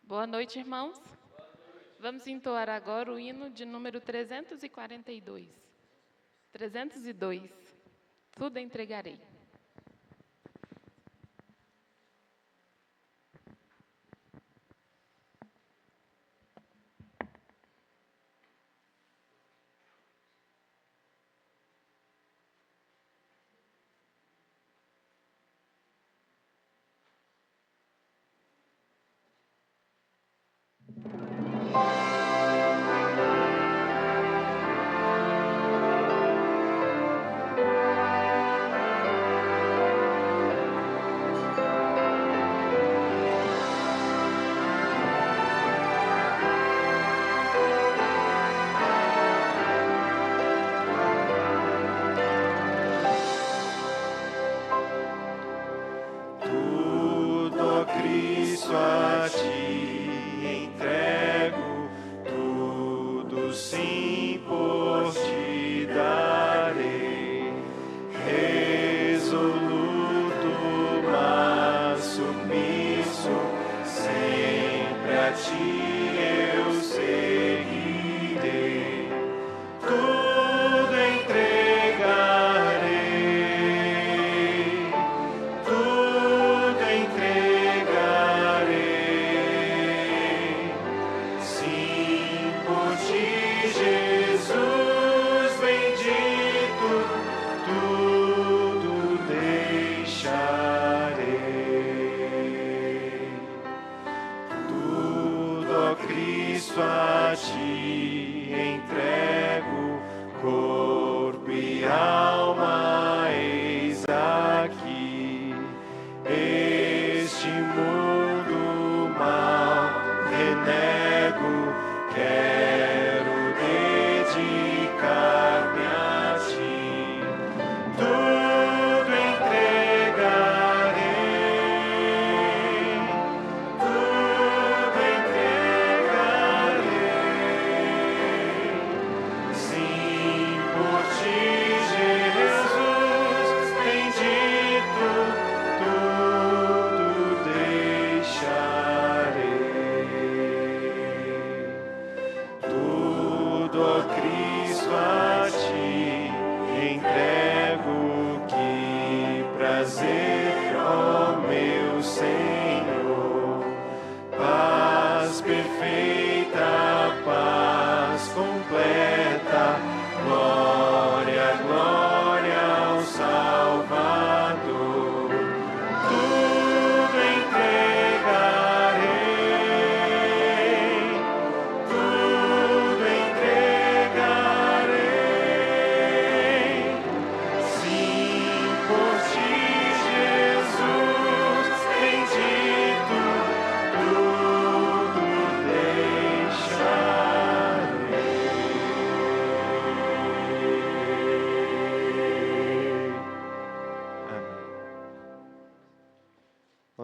Boa noite, irmãos. Vamos entoar agora o hino de número 342. 302. Tudo entregarei.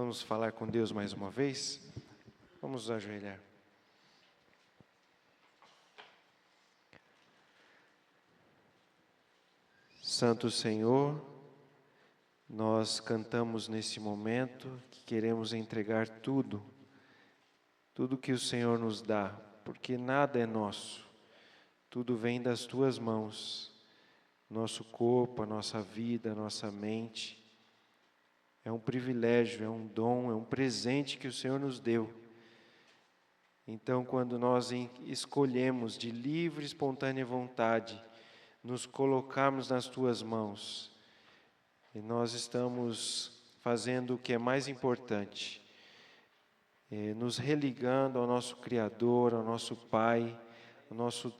Vamos falar com Deus mais uma vez? Vamos nos ajoelhar. Santo Senhor, nós cantamos nesse momento que queremos entregar tudo que o Senhor nos dá, porque nada é nosso, tudo vem das Tuas mãos, nosso corpo, a nossa vida, a nossa mente. É um privilégio, é um dom, é um presente que o Senhor nos deu. Então, quando nós escolhemos de livre e espontânea vontade nos colocarmos nas Tuas mãos, e nós estamos fazendo o que é mais importante, nos religando ao nosso Criador, ao nosso Pai,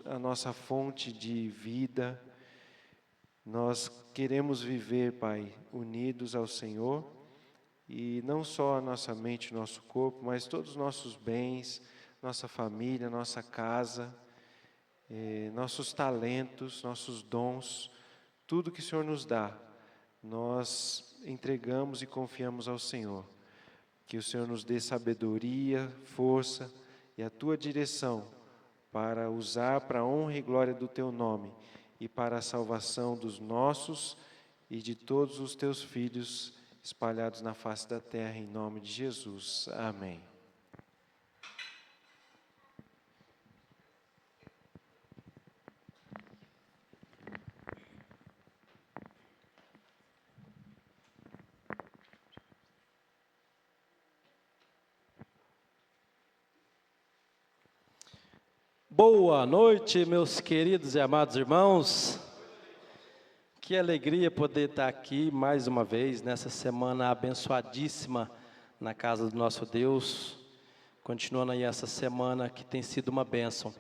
a nossa fonte de vida. Nós queremos viver, Pai, unidos ao Senhor, e não só a nossa mente, nosso corpo, mas todos os nossos bens, nossa família, nossa casa, nossos talentos, nossos dons, tudo que o Senhor nos dá, nós entregamos e confiamos ao Senhor. Que o Senhor nos dê sabedoria, força e a Tua direção para usar para a honra e glória do Teu nome e para a salvação dos nossos e de todos os Teus filhos espalhados na face da terra, em nome de Jesus. Amém. Boa noite, meus queridos e amados irmãos. Que alegria poder estar aqui mais uma vez nessa semana abençoadíssima na casa do nosso Deus. Continuando aí essa semana que tem sido uma bênção.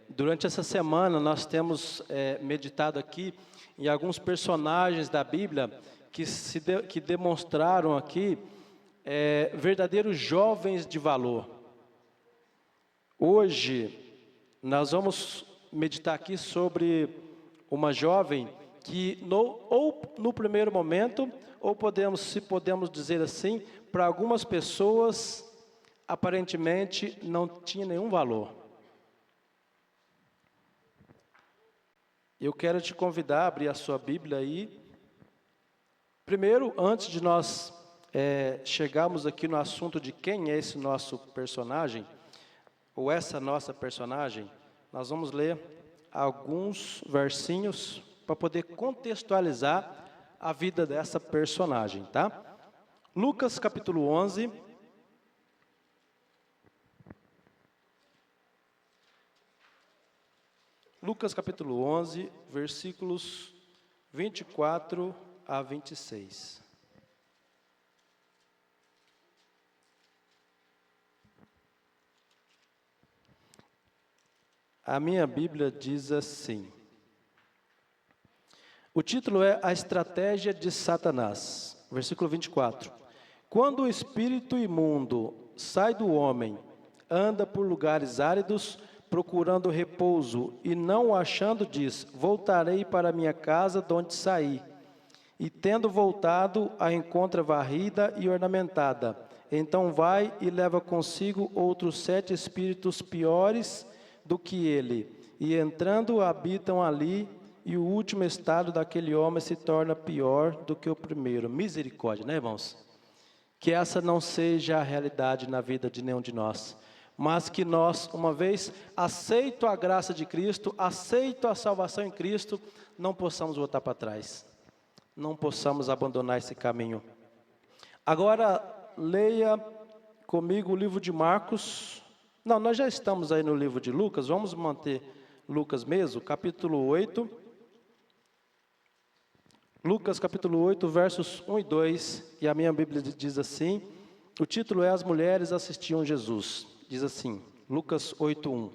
Durante essa semana nós temos meditado aqui em alguns personagens da Bíblia que demonstraram aqui verdadeiros jovens de valor. Hoje nós vamos meditar aqui sobre uma jovem que ou no primeiro momento, ou se podemos dizer assim, para algumas pessoas aparentemente não tinha nenhum valor. Eu quero te convidar a abrir a sua Bíblia aí. Primeiro, antes de nós chegarmos aqui no assunto de quem é esse nosso personagem, ou essa nossa personagem, nós vamos ler alguns versinhos para poder contextualizar a vida dessa personagem, tá? Lucas capítulo 11. Lucas capítulo 11, versículos 24 a 26. A minha Bíblia diz assim. O título é A Estratégia de Satanás. Versículo 24. Quando o espírito imundo sai do homem, anda por lugares áridos, procurando repouso, e não o achando, diz: voltarei para minha casa de onde saí. E tendo voltado, a encontra varrida e ornamentada. Então vai e leva consigo outros 7 espíritos piores do que ele, e entrando habitam ali, e o último estado daquele homem se torna pior do que o primeiro. Misericórdia, né, irmãos? Que essa não seja a realidade na vida de nenhum de nós, mas que nós, uma vez aceito a graça de Cristo, aceito a salvação em Cristo, não possamos voltar para trás, não possamos abandonar esse caminho. Agora, leia comigo o livro de Marcos. Não, nós já estamos aí no livro de Lucas, vamos manter Lucas mesmo, capítulo 8. Lucas capítulo 8, versos 1 e 2, e a minha Bíblia diz assim, o título é As Mulheres Assistiam Jesus. Diz assim, Lucas 8, 1.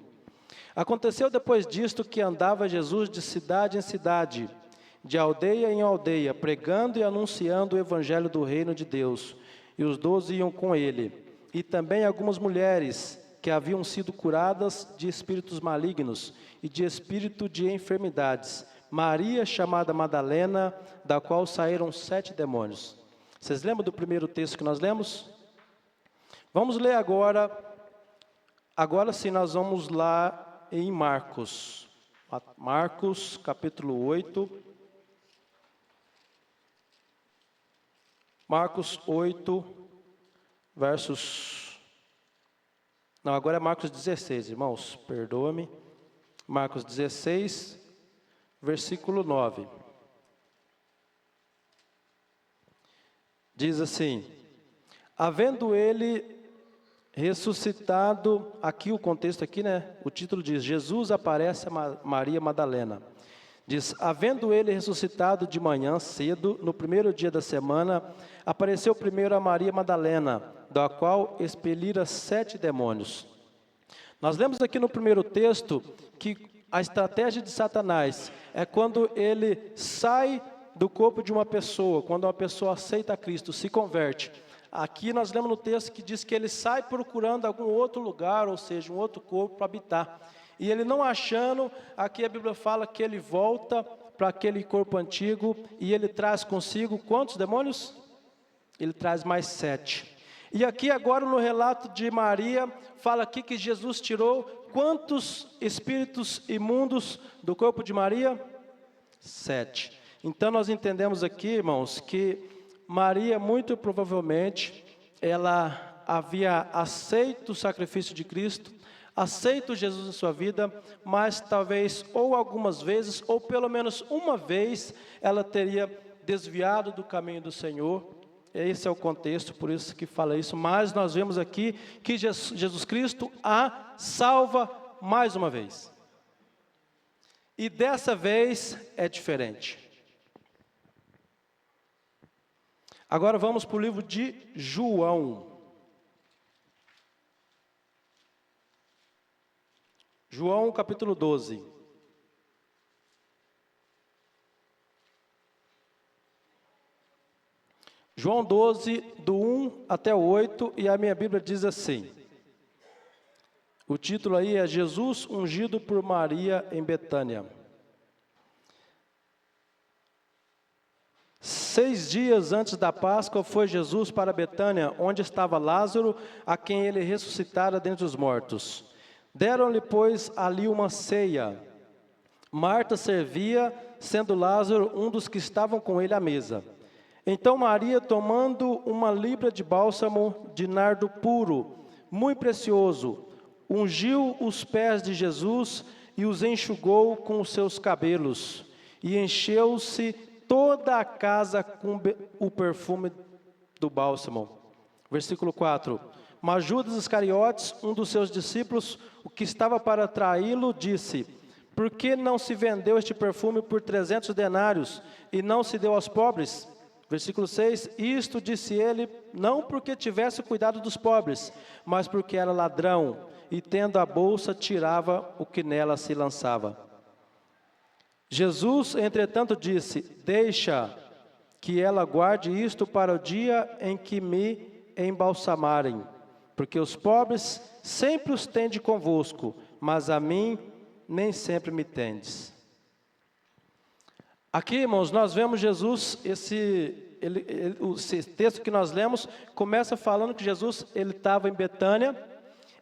Aconteceu depois disto que andava Jesus de cidade em cidade, de aldeia em aldeia, pregando e anunciando o evangelho do reino de Deus, e os 12 iam com ele, e também algumas mulheres que haviam sido curadas de espíritos malignos e de espírito de enfermidades. Maria, chamada Madalena, da qual saíram 7 demônios. Vocês lembram do primeiro texto que nós lemos? Vamos ler agora. Agora sim, nós vamos lá em Marcos. Marcos, capítulo 8. Marcos 8, versos... Não, agora é Marcos 16, irmãos, perdoa-me. Marcos 16, versículo 9. Diz assim: havendo ele ressuscitado, aqui o contexto aqui, né? O título diz, Jesus aparece a Maria Madalena. Diz, havendo ele ressuscitado de manhã cedo, no primeiro dia da semana, apareceu primeiro a Maria Madalena, da qual expelira 7 demônios. Nós lemos aqui no primeiro texto que a estratégia de Satanás é quando ele sai do corpo de uma pessoa, quando uma pessoa aceita Cristo, se converte. Aqui nós lemos no texto que diz que ele sai procurando algum outro lugar, ou seja, um outro corpo para habitar. E ele não achando, aqui a Bíblia fala que ele volta para aquele corpo antigo e ele traz consigo quantos demônios? Ele traz mais 7. E aqui agora no relato de Maria, fala aqui que Jesus tirou quantos espíritos imundos do corpo de Maria? 7. Então nós entendemos aqui, irmãos, que Maria muito provavelmente, ela havia aceito o sacrifício de Cristo, aceito Jesus em sua vida, mas talvez ou algumas vezes, ou pelo menos uma vez, ela teria desviado do caminho do Senhor, esse é o contexto, por isso que fala isso. Mas nós vemos aqui que Jesus Cristo a salva mais uma vez. E dessa vez é diferente. Agora vamos para o livro de João. João capítulo 12. João 12, do 1 até o 8, e a minha Bíblia diz assim. O título aí é Jesus ungido por Maria em Betânia. 6 dias antes da Páscoa foi Jesus para Betânia, onde estava Lázaro, a quem ele ressuscitara dentre os mortos. Deram-lhe, pois, ali uma ceia. Marta servia, sendo Lázaro um dos que estavam com ele à mesa. Então Maria, tomando uma libra de bálsamo de nardo puro, muito precioso, ungiu os pés de Jesus e os enxugou com os seus cabelos, e encheu-se toda a casa com o perfume do bálsamo. Versículo 4. Mas Judas Iscariotes, um dos seus discípulos, o que estava para traí-lo, disse: por que não se vendeu este perfume por 300 denários e não se deu aos pobres? Versículo 6, isto disse ele, não porque tivesse cuidado dos pobres, mas porque era ladrão, e tendo a bolsa, tirava o que nela se lançava. Jesus, entretanto, disse: deixa que ela guarde isto para o dia em que me embalsamarem, porque os pobres sempre os tende convosco, mas a mim nem sempre me tendes. Aqui, irmãos, nós vemos Jesus, esse texto que nós lemos, começa falando que Jesus, ele estava em Betânia,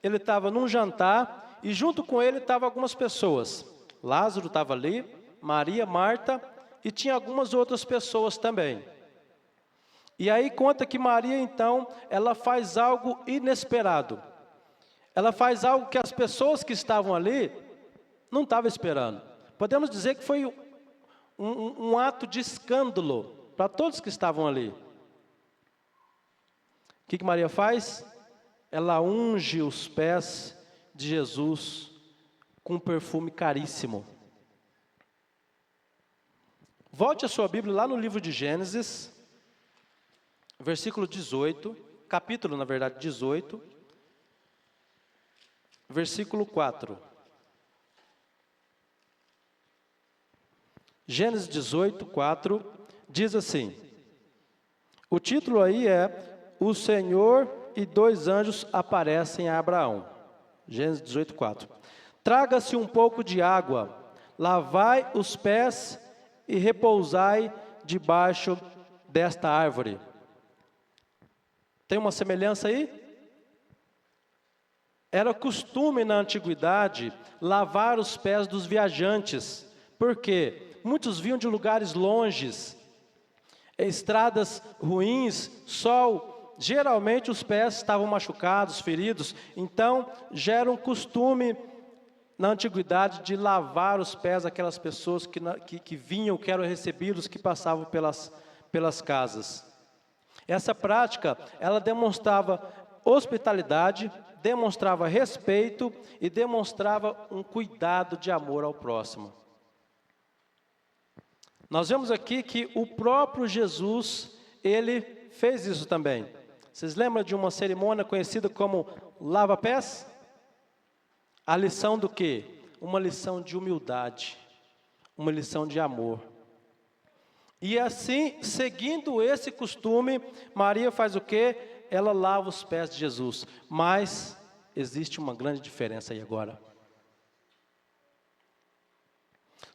ele estava num jantar, e junto com ele estavam algumas pessoas. Lázaro estava ali, Maria, Marta, e tinha algumas outras pessoas também. E aí conta que Maria, então, ela faz algo inesperado. Ela faz algo que as pessoas que estavam ali não estavam esperando. Podemos dizer que foi um ato de escândalo para todos que estavam ali. O que Maria faz? Ela unge os pés de Jesus com um perfume caríssimo. Volte a sua Bíblia lá no livro de Gênesis, versículo 18, capítulo, na verdade, 18, versículo 4. Gênesis 18, 4, diz assim, o título aí é O Senhor e 2 anjos aparecem a Abraão. Gênesis 18, 4. Traga-se um pouco de água, lavai os pés e repousai debaixo desta árvore. Tem uma semelhança aí? Era costume na antiguidade lavar os pés dos viajantes. Por quê? Muitos vinham de lugares longes, estradas ruins, sol. Geralmente os pés estavam machucados, feridos. Então, já era um costume na antiguidade de lavar os pés daquelas pessoas que vinham, que eram recebidos, que passavam pelas casas. Essa prática, ela demonstrava hospitalidade, demonstrava respeito e demonstrava um cuidado de amor ao próximo. Nós vemos aqui que o próprio Jesus, ele fez isso também. Vocês lembram de uma cerimônia conhecida como lava-pés? A lição do quê? Uma lição de humildade, uma lição de amor. E assim, seguindo esse costume, Maria faz o quê? Ela lava os pés de Jesus. Mas existe uma grande diferença aí agora.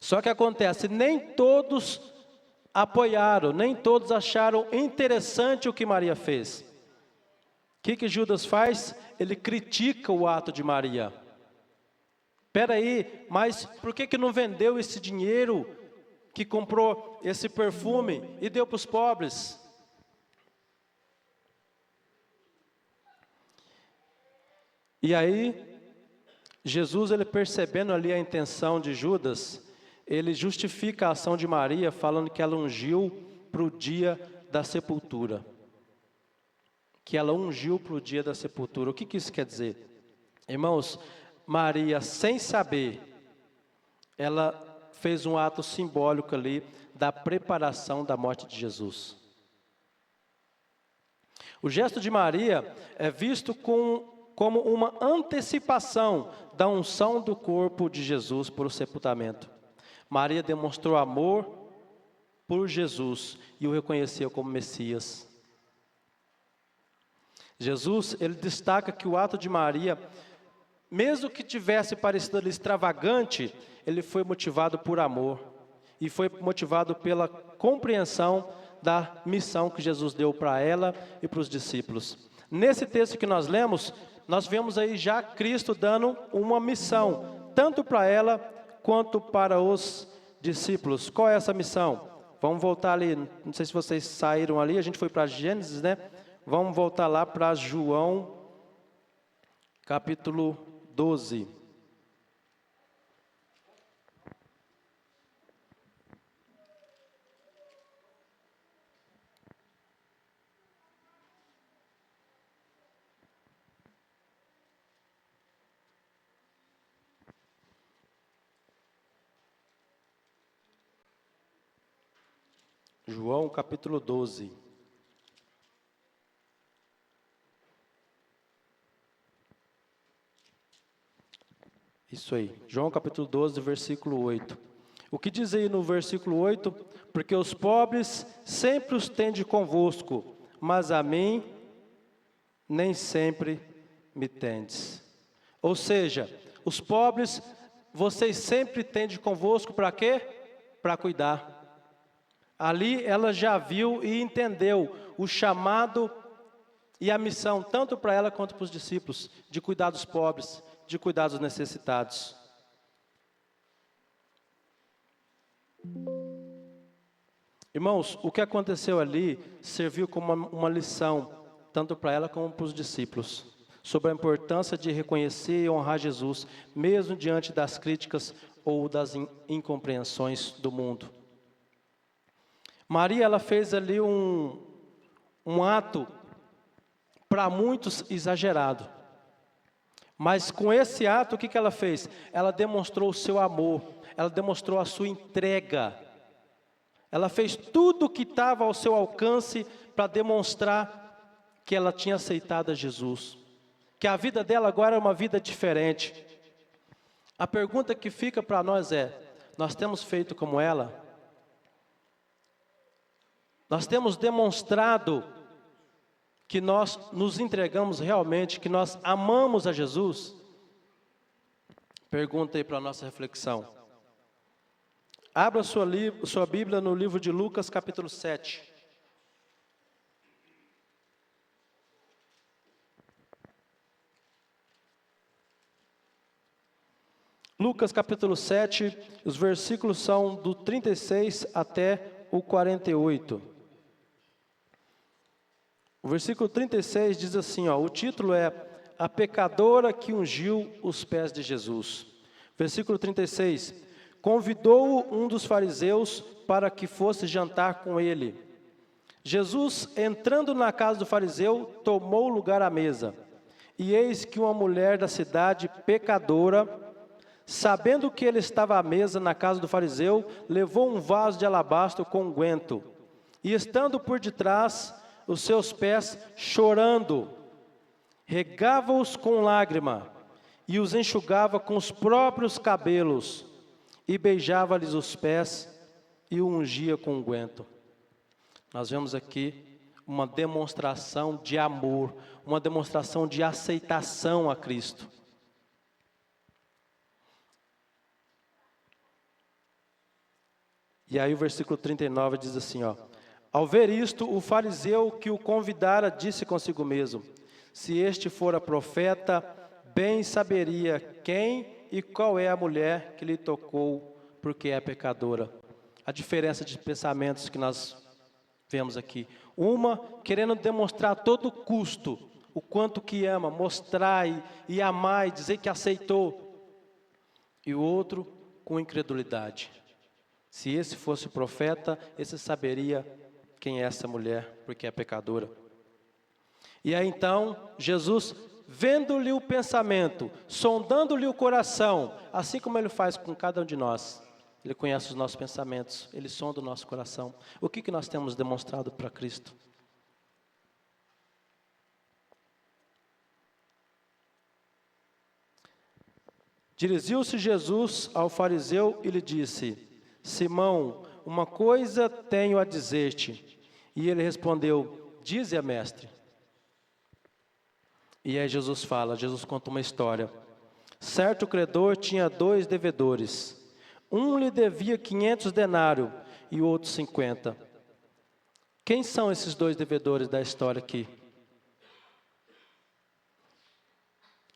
Só que acontece, nem todos apoiaram, nem todos acharam interessante o que Maria fez. O que Judas faz? Ele critica o ato de Maria. Espera aí, mas por que não vendeu esse dinheiro que comprou esse perfume e deu para os pobres? E aí, Jesus, ele percebendo ali a intenção de Judas, ele justifica a ação de Maria, falando que ela ungiu para o dia da sepultura. que ela ungiu para o dia da sepultura. O que isso quer dizer? Irmãos, Maria, sem saber, ela fez um ato simbólico ali da preparação da morte de Jesus. O gesto de Maria é visto como uma antecipação da unção do corpo de Jesus por o sepultamento. Maria demonstrou amor por Jesus e o reconheceu como Messias. Jesus, ele destaca que o ato de Maria, mesmo que tivesse parecido ali extravagante, ele foi motivado por amor e foi motivado pela compreensão da missão que Jesus deu para ela e para os discípulos. Nesse texto que nós lemos, nós vemos aí já Cristo dando uma missão, tanto para ela quanto para os discípulos. Qual é essa missão? Vamos voltar ali, não sei se vocês saíram ali, a gente foi para Gênesis, né? Vamos voltar lá para João, capítulo 12. João, capítulo 12. Isso aí, João capítulo 12, versículo 8. O que diz aí no versículo 8? Porque os pobres sempre os tende convosco, mas a mim nem sempre me tendes. Ou seja, os pobres vocês sempre tende convosco para quê? Para cuidar. Ali ela já viu e entendeu o chamado e a missão, tanto para ela quanto para os discípulos, de cuidar dos pobres, de cuidar dos necessitados. Irmãos, o que aconteceu ali serviu como uma lição, tanto para ela como para os discípulos, sobre a importância de reconhecer e honrar Jesus, mesmo diante das críticas ou das incompreensões do mundo. Maria, ela fez ali um ato, para muitos, exagerado. Mas com esse ato, o que ela fez? Ela demonstrou o seu amor, ela demonstrou a sua entrega. Ela fez tudo o que estava ao seu alcance para demonstrar que ela tinha aceitado a Jesus. Que a vida dela agora é uma vida diferente. A pergunta que fica para nós é, nós temos feito como ela? Nós temos demonstrado que nós nos entregamos realmente, que nós amamos a Jesus? Pergunta aí para a nossa reflexão. Abra sua Bíblia no livro de Lucas, capítulo 7. Lucas, capítulo 7, os versículos são do 36 até o 48. O versículo 36 diz assim, o título é A Pecadora que Ungiu os Pés de Jesus. Versículo 36, convidou-o um dos fariseus para que fosse jantar com ele. Jesus, entrando na casa do fariseu, tomou lugar à mesa. E eis que uma mulher da cidade, pecadora, sabendo que ele estava à mesa na casa do fariseu, levou um vaso de alabastro com unguento. E estando por detrás, os seus pés, chorando, regava-os com lágrima, e os enxugava com os próprios cabelos, e beijava-lhes os pés, e o ungia com unguento. Nós vemos aqui uma demonstração de amor, uma demonstração de aceitação a Cristo. E aí o versículo 39 diz assim, ao ver isto, o fariseu que o convidara disse consigo mesmo, se este fora profeta, bem saberia quem e qual é a mulher que lhe tocou, porque é pecadora. A diferença de pensamentos que nós vemos aqui. Uma querendo demonstrar a todo custo o quanto que ama, mostrar e amar e dizer que aceitou. E o outro com incredulidade. Se esse fosse profeta, esse saberia quem é essa mulher, porque é pecadora. E aí então, Jesus, vendo-lhe o pensamento, sondando-lhe o coração, assim como Ele faz com cada um de nós. Ele conhece os nossos pensamentos, Ele sonda o nosso coração. O que nós temos demonstrado para Cristo? Dirigiu-se Jesus ao fariseu e lhe disse: Simão, uma coisa tenho a dizer-te. E ele respondeu: dize-a, mestre. E aí Jesus conta uma história. Certo credor tinha 2 devedores. Um lhe devia 500 denários e o outro 50. Quem são esses 2 devedores da história aqui?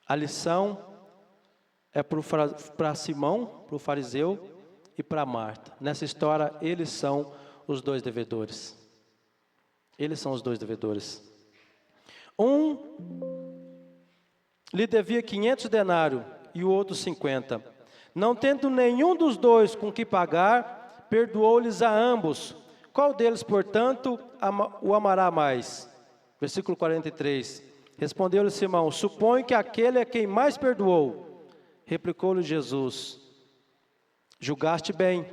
A lição é para Simão, para o fariseu e para Marta. Nessa história, eles são os 2 devedores. Eles são os 2 devedores. Um lhe devia 500 denários e o outro 50. Não tendo nenhum dos 2 com que pagar, perdoou-lhes a ambos. Qual deles, portanto, o amará mais? Versículo 43. Respondeu-lhe Simão: suponho que aquele é quem mais perdoou. Replicou-lhe Jesus: julgaste bem.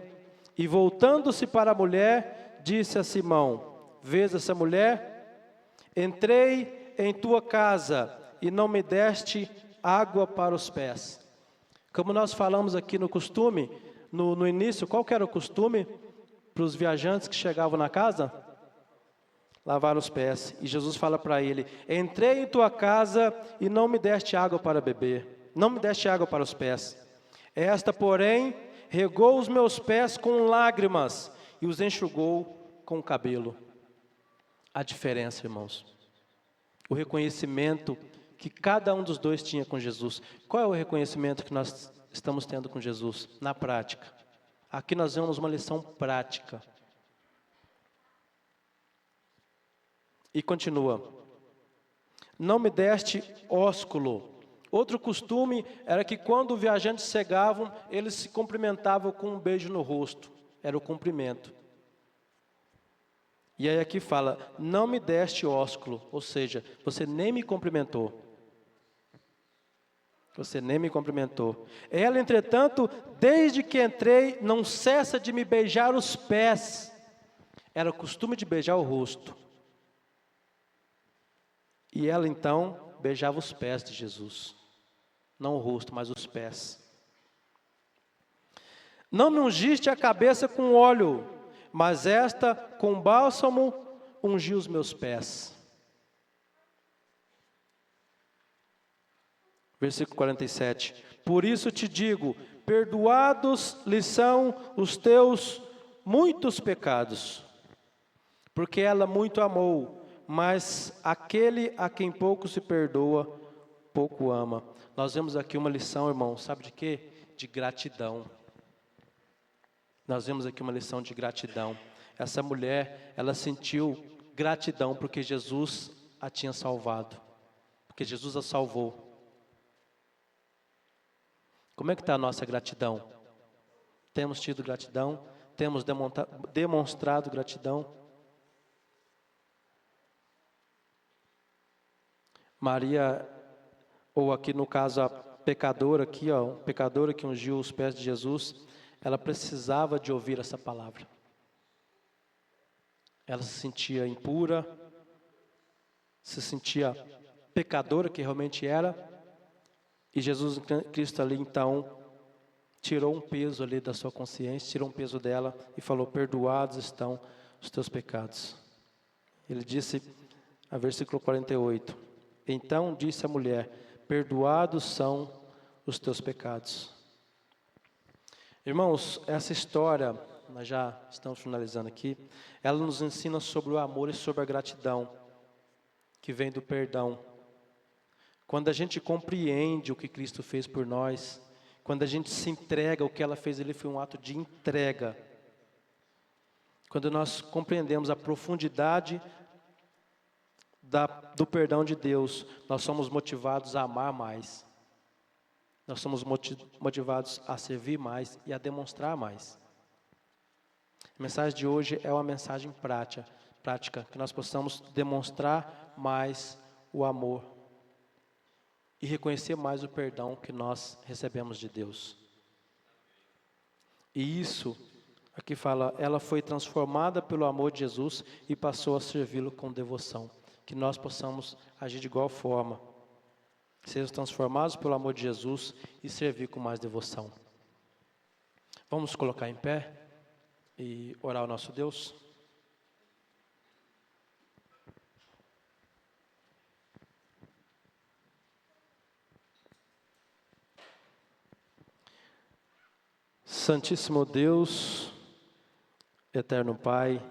E voltando-se para a mulher, disse a Simão: vês essa mulher? Entrei em tua casa e não me deste água para os pés. Como nós falamos aqui no costume, no início, qual que era o costume para os viajantes que chegavam na casa? Lavar os pés. E Jesus fala para ele: entrei em tua casa e não me deste água para beber. Não me deste água para os pés. Esta, porém, regou os meus pés com lágrimas e os enxugou com o cabelo. A diferença, irmãos. O reconhecimento que cada um dos 2 tinha com Jesus. Qual é o reconhecimento que nós estamos tendo com Jesus? Na prática. Aqui nós vemos uma lição prática. E continua. Não me deste ósculo. Outro costume era que quando os viajantes chegavam, eles se cumprimentavam com um beijo no rosto. Era o cumprimento. E aí aqui fala: não me deste ósculo. Ou seja, você nem me cumprimentou. Você nem me cumprimentou. Ela, entretanto, desde que entrei, não cessa de me beijar os pés. Era o costume de beijar o rosto. E ela, então, beijava os pés de Jesus. Não o rosto, mas os pés. Não me ungiste a cabeça com óleo, mas esta, com bálsamo, ungiu os meus pés. Versículo 47. Por isso te digo, perdoados lhe são os teus muitos pecados, porque ela muito amou, mas aquele a quem pouco se perdoa, pouco ama. Nós vemos aqui uma lição, irmão, sabe de quê? De gratidão. Nós vemos aqui uma lição de gratidão. Essa mulher, ela sentiu gratidão porque Jesus a tinha salvado, porque Jesus a salvou. Como é que está a nossa gratidão? Temos tido gratidão? Temos demonstrado gratidão? Maria, ou aqui no caso a pecadora aqui, ó, um pecadora que ungiu os pés de Jesus, ela precisava de ouvir essa palavra. Ela se sentia impura, se sentia pecadora, que realmente era, e Jesus Cristo ali então tirou um peso ali da sua consciência, tirou um peso dela e falou: perdoados estão os teus pecados. Ele disse, a versículo 48, então disse a mulher: perdoados são os teus pecados. Irmãos, essa história, nós já estamos finalizando aqui, ela nos ensina sobre o amor e sobre a gratidão, que vem do perdão. Quando a gente compreende o que Cristo fez por nós, quando a gente se entrega, o que ela fez ali foi um ato de entrega. Quando nós compreendemos a profundidade do perdão de Deus, nós somos motivados a amar mais. Nós somos motivados a servir mais e a demonstrar mais. A mensagem de hoje é uma mensagem prática, que nós possamos demonstrar mais o amor e reconhecer mais o perdão que nós recebemos de Deus. E isso, aqui fala, ela foi transformada pelo amor de Jesus e passou a servi-lo com devoção. Que nós possamos agir de igual forma, ser transformados pelo amor de Jesus e servir com mais devoção. Vamos colocar em pé e orar ao nosso Deus? Santíssimo Deus, eterno Pai,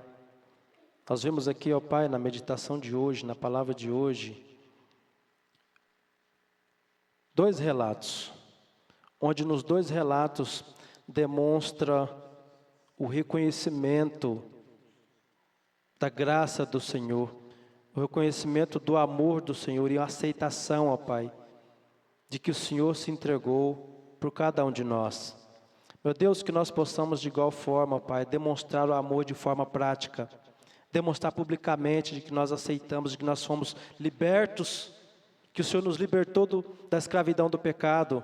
nós vemos aqui, ó Pai, na meditação de hoje, na palavra de hoje, dois relatos, onde nos dois relatos demonstra o reconhecimento da graça do Senhor, o reconhecimento do amor do Senhor e a aceitação, ó Pai, de que o Senhor se entregou por cada um de nós. Meu Deus, que nós possamos de igual forma, Pai, demonstrar o amor de forma prática, demonstrar publicamente de que nós aceitamos, de que nós fomos libertos, que o Senhor nos libertou da escravidão do pecado,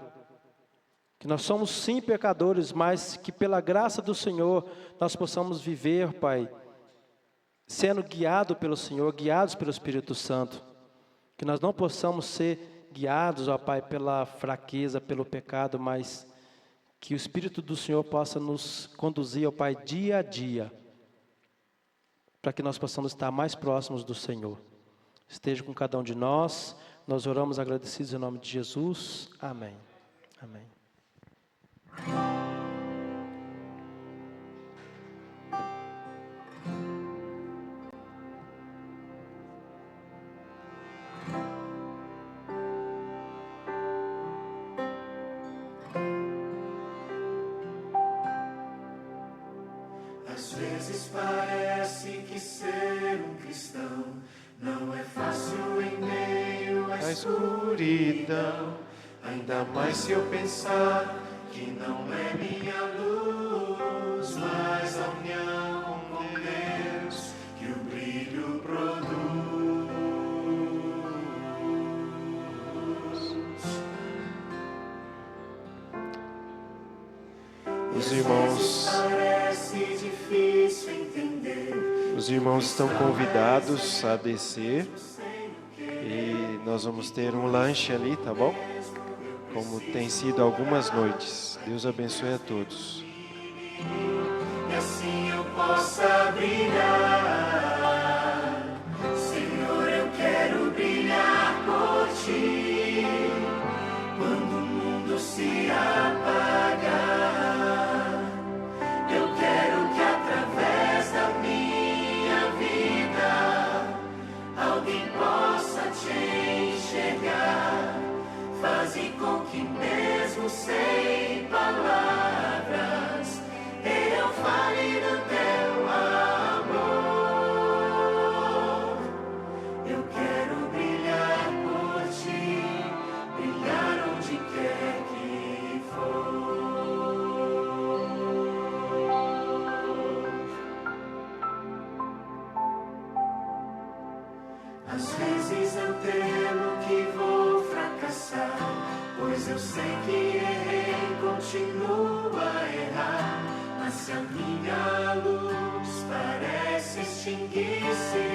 que nós somos sim pecadores, mas que pela graça do Senhor nós possamos viver, Pai, sendo guiado pelo Senhor, guiados pelo Espírito Santo, que nós não possamos ser guiados, ó Pai, pela fraqueza, pelo pecado, mas que o Espírito do Senhor possa nos conduzir, ó Pai, dia a dia, para que nós possamos estar mais próximos do Senhor. Esteja com cada um de nós, nós oramos agradecidos em nome de Jesus. Amém. Amém. Às vezes parece que ser um cristão não é fácil em meio à escuridão. Ainda mais se eu pensar que não é minha luz, mas a união com Deus que o brilho produz. Os irmãos, os irmãos estão convidados a descer e nós vamos ter um lanche ali, tá bom? Como tem sido algumas noites. Deus abençoe a todos. E assim eu possa brilhar. Senhor, eu quero brilhar por ti. Quando o mundo se apagar, eu quero que através da minha vida alguém possa te enxergar. Faze com que mesmo sem palavras eu fale do teu amor. Eu quero brilhar por ti, brilhar onde quer que for. Às vezes eu temo que vou fracassar, pois eu sei que errei, continuo a errar. Mas se a minha luz parece extinguir-se,